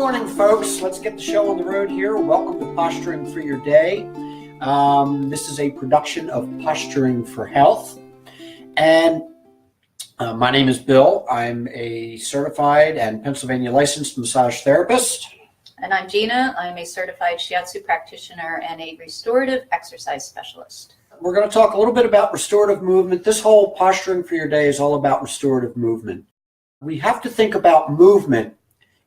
morning, folks. Let's get the show on the road here. Welcome to Posturing for Your Day. This is a production of Posturing for Health. And my name is Bill. I'm a certified and Pennsylvania licensed massage therapist. And I'm Gina. I'm a certified shiatsu practitioner and a restorative exercise specialist. We're going to talk a little bit about restorative movement. This whole Posturing for Your Day is all about restorative movement. We have to think about movement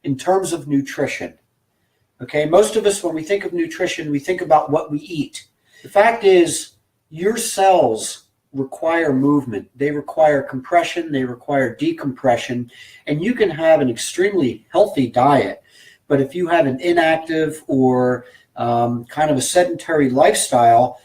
in terms of nutrition. Okay, most of us, when we think of nutrition, we think about what we eat. The fact is, your cells require movement. They require compression, they require decompression, and you can have an extremely healthy diet, but if you have an inactive or kind of a sedentary lifestyle,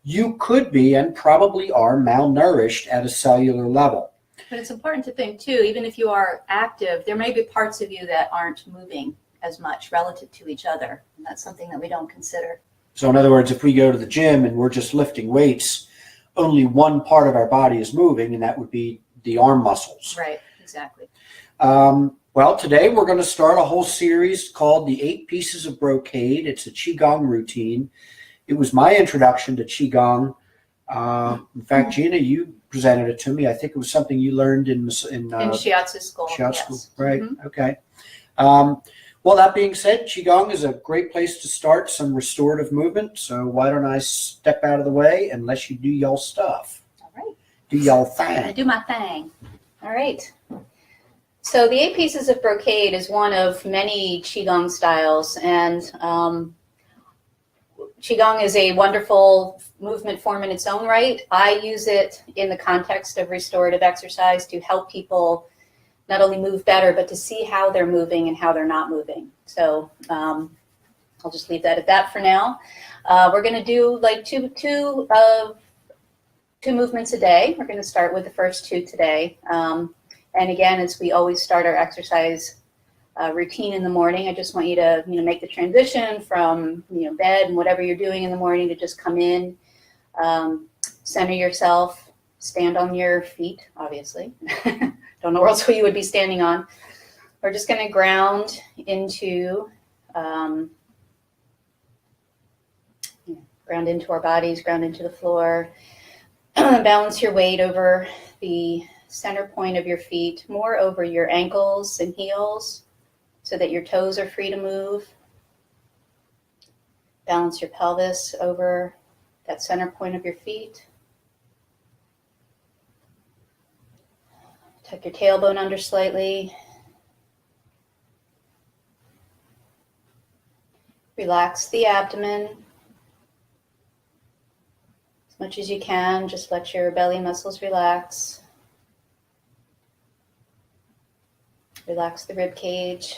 you could be and probably are malnourished at a cellular level. But it's important to think too, even if you are active, there may be parts of you that aren't moving as much relative to each other. And that's something that we don't consider. So in other words, if we go to the gym and we're just lifting weights, only one part of our body is moving, and that would be the arm muscles. Right, exactly. Well, today we're going to start a whole series called the 8 Pieces of Brocade. It's a Qigong routine. It was my introduction to Qigong. In fact, Gina, you presented it to me. I think it was something you learned in shiatsu school. Shiatsu yes. school, right? Mm-hmm. Okay. Well, that being said, Qigong is a great place to start some restorative movement. So why don't I step out of the way and let you do y'all stuff? All right. Do y'all thing. I do my thing. All right. So the 8 Pieces of Brocade is one of many Qigong styles, and Qigong is a wonderful movement form in its own right. I use it in the context of restorative exercise to help people not only move better, but to see how they're moving and how they're not moving. So I'll just leave that at that for now. We're going to do like two movements a day. We're going to start with the first 2 today. And again, as we always start our exercise routine in the morning, I just want you to make the transition from bed and whatever you're doing in the morning to just come in, center yourself, stand on your feet, obviously. Don't know where else you would be standing on. We're just going to ground into our bodies, ground into the floor. Balance your weight over the center point of your feet, more over your ankles and heels, so that your toes are free to move. Balance your pelvis over that center point of your feet. Tuck your tailbone under slightly. Relax the abdomen as much as you can. Just let your belly muscles relax. Relax the rib cage.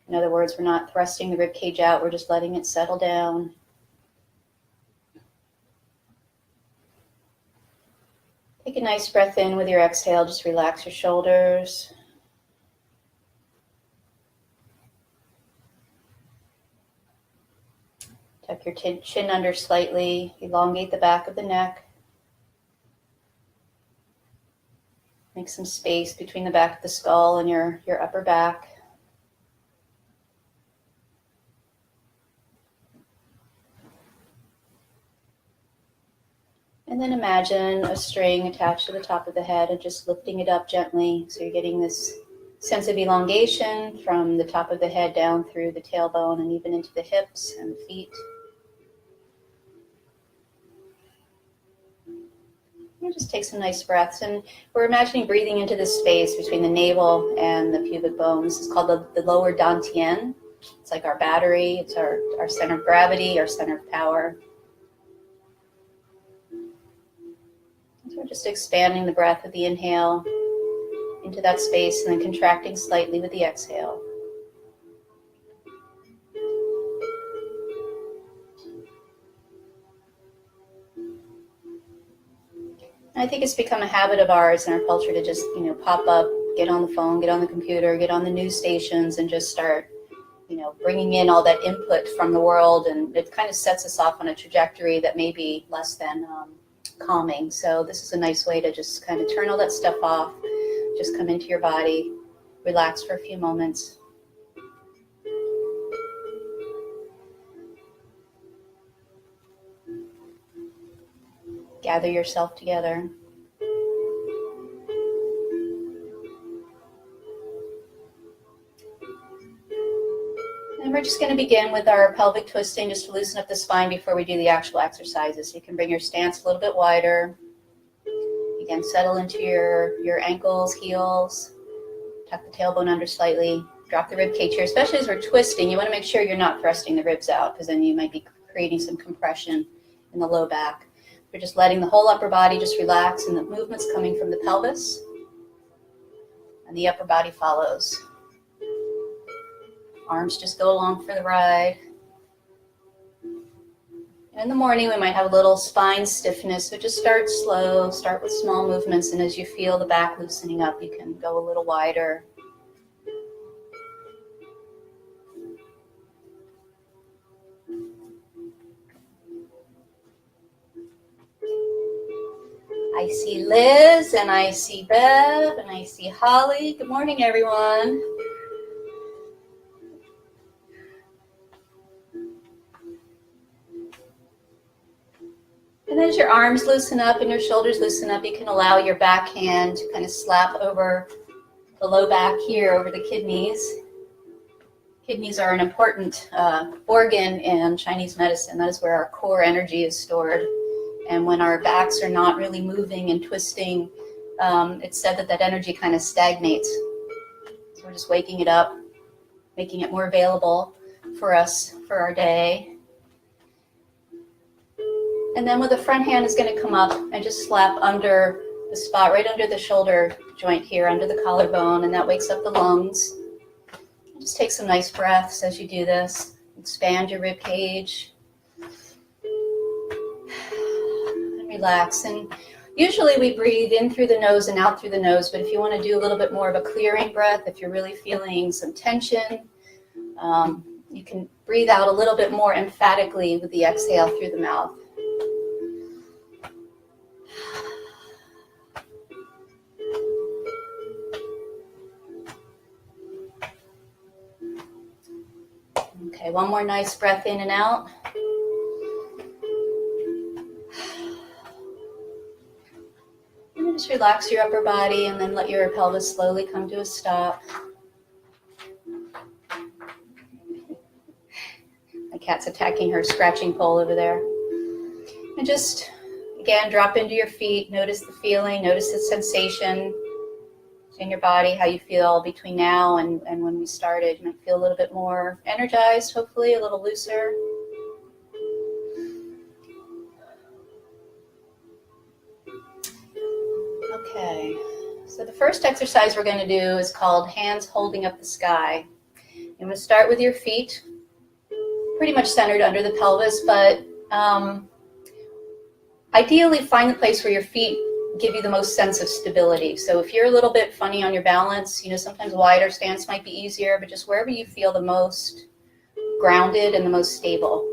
In other words, we're not thrusting the rib cage out, we're just letting it settle down. Take a nice breath in with your exhale, just relax your shoulders. Tuck your chin under slightly, elongate the back of the neck. Make some space between the back of the skull and your upper back. And then imagine a string attached to the top of the head and just lifting it up gently. So you're getting this sense of elongation from the top of the head down through the tailbone and even into the hips and the feet. And just take some nice breaths. And we're imagining breathing into this space between the navel and the pubic bone. This is called the lower dantian. It's like our battery. It's our center of gravity, our center of power. So we're just expanding the breath with the inhale into that space and then contracting slightly with the exhale. I think it's become a habit of ours in our culture to just, pop up, get on the phone, get on the computer, get on the news stations and just start, bringing in all that input from the world. And it kind of sets us off on a trajectory that may be less than calming. So this is a nice way to just kind of turn all that stuff off, just come into your body, relax for a few moments. Gather yourself together. And we're just going to begin with our pelvic twisting just to loosen up the spine before we do the actual exercises. You can bring your stance a little bit wider. Again, settle into your ankles, heels. Tuck the tailbone under slightly. Drop the rib cage here, especially as we're twisting. You want to make sure you're not thrusting the ribs out because then you might be creating some compression in the low back. We're just letting the whole upper body just relax, and the movement's coming from the pelvis, and the upper body follows. Arms just go along for the ride. And in the morning, we might have a little spine stiffness, so just start slow, start with small movements, and as you feel the back loosening up, you can go a little wider. I see Liz, and I see Bev, and I see Holly. Good morning, everyone. And as your arms loosen up and your shoulders loosen up, you can allow your back hand to kind of slap over the low back here, over the kidneys. Kidneys are an important organ in Chinese medicine. That is where our core energy is stored. And when our backs are not really moving and twisting, it's said that that energy kind of stagnates. So we're just waking it up, making it more available for us for our day. And then with the front hand is going to come up and just slap under the spot, right under the shoulder joint here, under the collarbone, and that wakes up the lungs. Just take some nice breaths as you do this. Expand your rib cage. And relax. And usually we breathe in through the nose and out through the nose, but if you want to do a little bit more of a clearing breath, if you're really feeling some tension, you can breathe out a little bit more emphatically with the exhale through the mouth. Okay, one more nice breath in and out. And then just relax your upper body and then let your pelvis slowly come to a stop. My cat's attacking her scratching pole over there. And just, again, drop into your feet. Notice the feeling, notice the sensation in your body, how you feel between now and when we started. You might feel a little bit more energized, hopefully, a little looser. Okay, so the first exercise we're going to do is called hands holding up the sky. I'm going to start with your feet, pretty much centered under the pelvis, but ideally find the place where your feet give you the most sense of stability. So if you're a little bit funny on your balance, sometimes a wider stance might be easier, but just wherever you feel the most grounded and the most stable.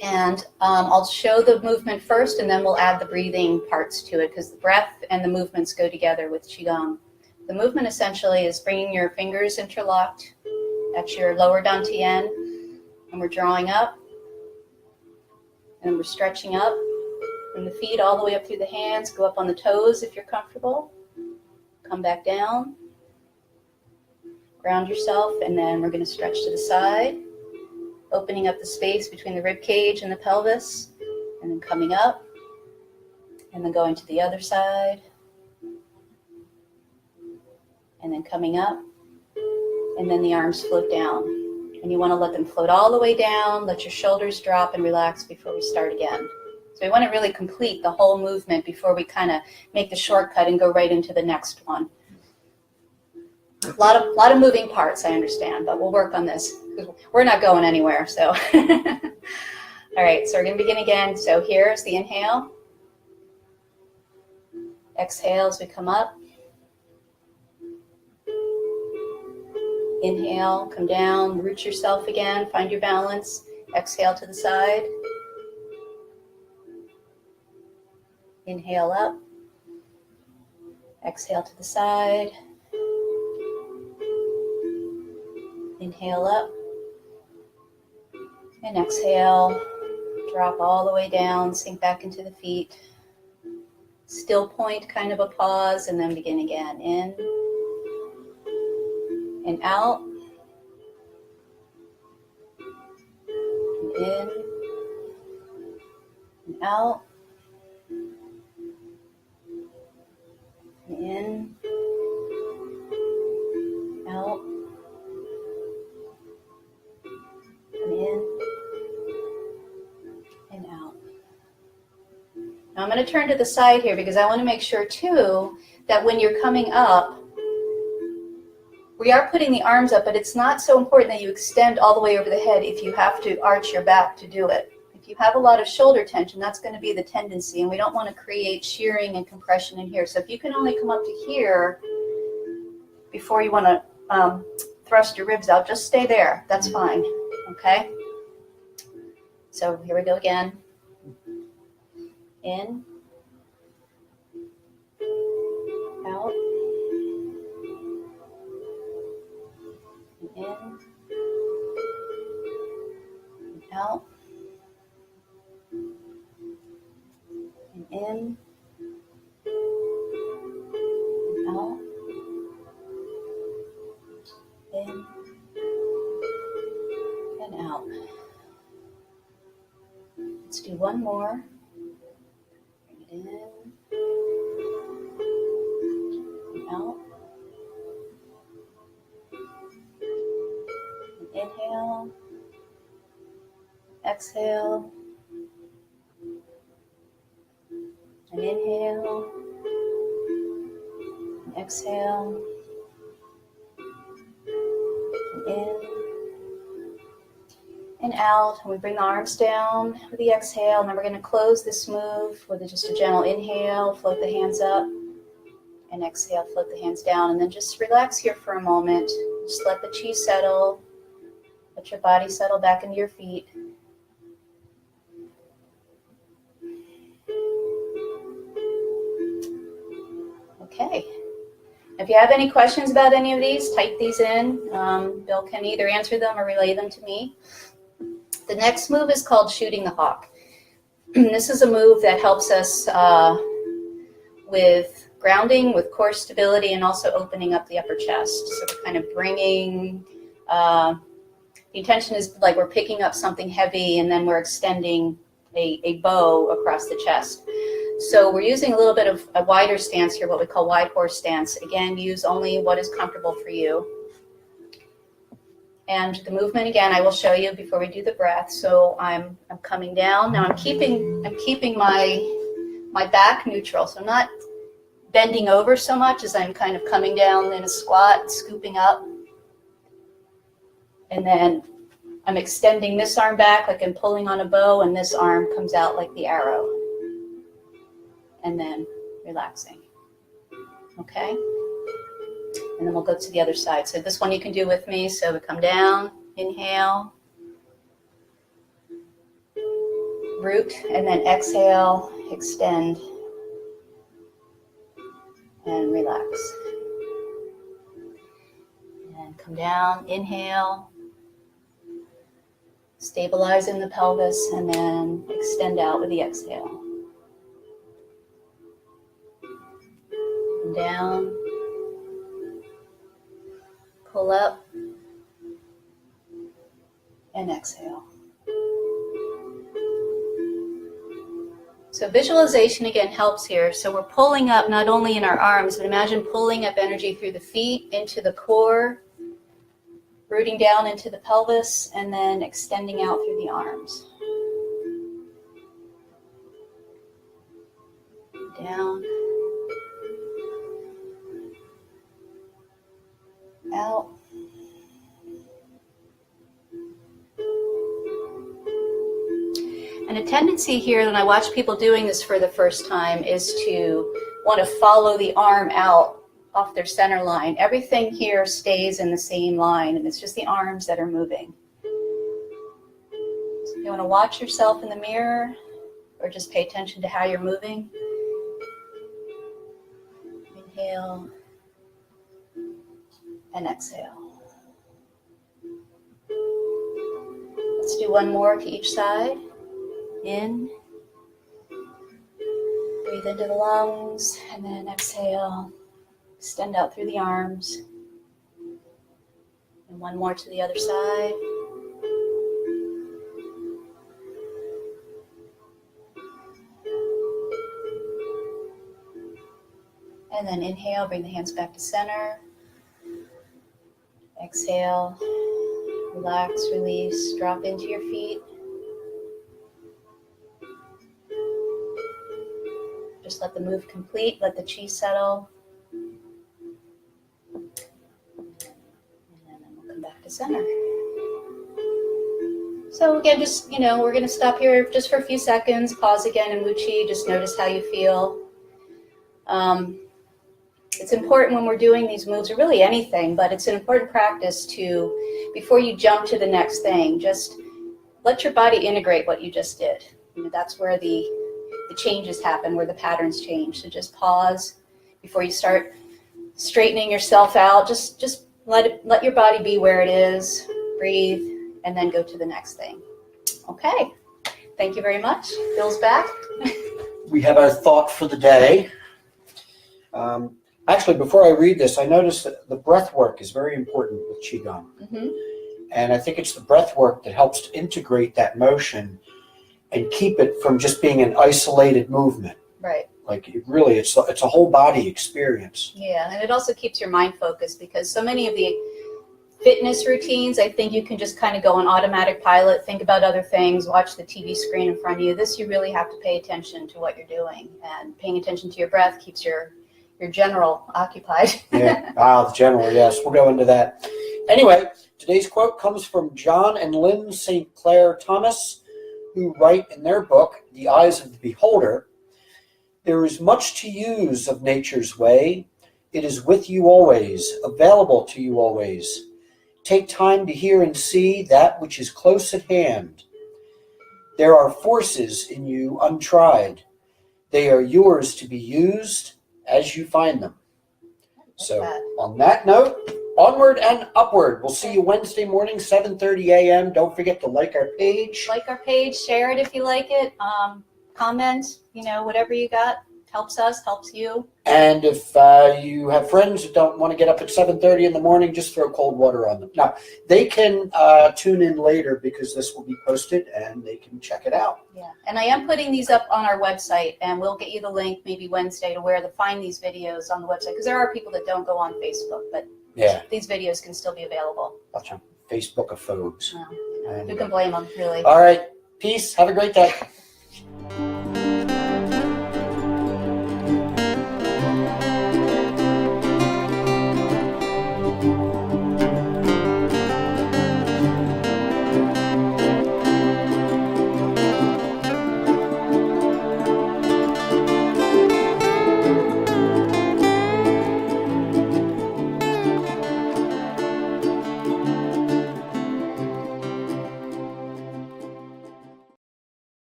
And I'll show the movement first, and then we'll add the breathing parts to it, because the breath and the movements go together with Qigong. The movement essentially is bringing your fingers interlocked at your lower dantian, and we're drawing up, and we're stretching up. From the feet all the way up through the hands, go up on the toes if you're comfortable. Come back down. Ground yourself, and then we're going to stretch to the side, opening up the space between the rib cage and the pelvis, and then coming up, and then going to the other side, and then coming up, and then the arms float down. And you want to let them float all the way down, let your shoulders drop and relax before we start again. So we want to really complete the whole movement before we kind of make the shortcut and go right into the next one. A lot of moving parts, I understand, but we'll work on this. We're not going anywhere, so. All right, so we're going to begin again. So here's the inhale. Exhale as we come up. Inhale, come down, root yourself again, find your balance. Exhale to the side. Inhale up, exhale to the side, inhale up, and exhale, Drop all the way down, sink back into the feet. Still point, kind of a pause, and then begin again. In and out. And in and out. And in, out, and in, and out. Now I'm going to turn to the side here because I want to make sure too that when you're coming up, we are putting the arms up, but it's not so important that you extend all the way over the head if you have to arch your back to do it. If you have a lot of shoulder tension, that's going to be the tendency, and we don't want to create shearing and compression in here. So if you can only come up to here before you want to thrust your ribs out, just stay there. That's fine. Okay? So here we go again. In, out, and in, and out, and in, and out, in, and out. Let's do one more. Bring it in, and out. And inhale, exhale, and inhale, and exhale, and in, and out. And we bring the arms down with the exhale, and then we're going to close this move with just a gentle inhale, float the hands up, and exhale, float the hands down, and then just relax here for a moment. Just let the chi settle, let your body settle back into your feet. Okay. If you have any questions about any of these, type these in. Bill can either answer them or relay them to me. The next move is called shooting the hawk. This is a move that helps us with grounding, with core stability, and also opening up the upper chest. So we're kind of bringing, the intention is like we're picking up something heavy and then we're extending a bow across the chest. So we're using a little bit of a wider stance here, what we call wide horse stance. Again, use only what is comfortable for you. And the movement, again, I will show you before we do the breath. So I'm coming down. Now I'm keeping my back neutral. So I'm not bending over so much as I'm kind of coming down in a squat, scooping up. And then I'm extending this arm back like I'm pulling on a bow, and this arm comes out like the arrow. And then relaxing. Okay? And then we'll go to the other side. So this one you can do with me. So we come down, inhale, root, and then exhale, extend, and relax. And come down, inhale, stabilize in the pelvis, and then extend out with the exhale. And down. Pull up and exhale. So visualization again helps here. So we're pulling up not only in our arms, but imagine pulling up energy through the feet into the core, rooting down into the pelvis, and then extending out through the arms. Down. Out. And a tendency here, when I watch people doing this for the first time, is to want to follow the arm out off their center line. Everything here stays in the same line, and it's just the arms that are moving. So you want to watch yourself in the mirror, or just pay attention to how you're moving. Inhale. And exhale. Let's do one more to each side. In. Breathe into the lungs, and then exhale. Extend out through the arms. And one more to the other side. And then inhale, bring the hands back to center. Exhale, relax, release, drop into your feet. Just let the move complete, let the chi settle. And then we'll come back to center. So again, just, we're going to stop here just for a few seconds, pause again in Wu Chi, just notice how you feel. It's important when we're doing these moves, or really anything, but it's an important practice to, before you jump to the next thing, just let your body integrate what you just did. That's where the changes happen, where the patterns change. So just pause before you start straightening yourself out. Just let your body be where it is, breathe, and then go to the next thing. Okay, thank you very much. Bill's back. We have our thought for the day. Actually, before I read this, I noticed that the breath work is very important with Qigong. Mm-hmm. And I think it's the breath work that helps to integrate that motion and keep it from just being an isolated movement. Right. Like it's a whole body experience. Yeah, and it also keeps your mind focused, because so many of the fitness routines, I think you can just kind of go on automatic pilot, think about other things, watch the TV screen in front of you. This, you really have to pay attention to what you're doing, and paying attention to your breath keeps your general occupied. Yeah, the general, yes. We'll go into that. Anyway, today's quote comes from John and Lynn St. Clair Thomas, who write in their book, The Eyes of the Beholder, "There is much to use of nature's way. It is with you always, available to you always. Take time to hear and see that which is close at hand. There are forces in you untried. They are yours to be used as you find them." So on that note, onward and upward. We'll see you Wednesday morning, 7:30 a.m. Don't forget to like our page. Like our page, share it if you like it. Comment, whatever you got. Helps us, helps you. And if you have friends that don't want to get up at 7:30 in the morning, just throw cold water on them. Now, they can tune in later, because this will be posted and they can check it out. Yeah, and I am putting these up on our website, and we'll get you the link maybe Wednesday to where to find these videos on the website, because there are people that don't go on Facebook, but Yeah. these videos can still be available. Watch on Facebook of phobes. Who can blame them, really? All right. Peace. Have a great day.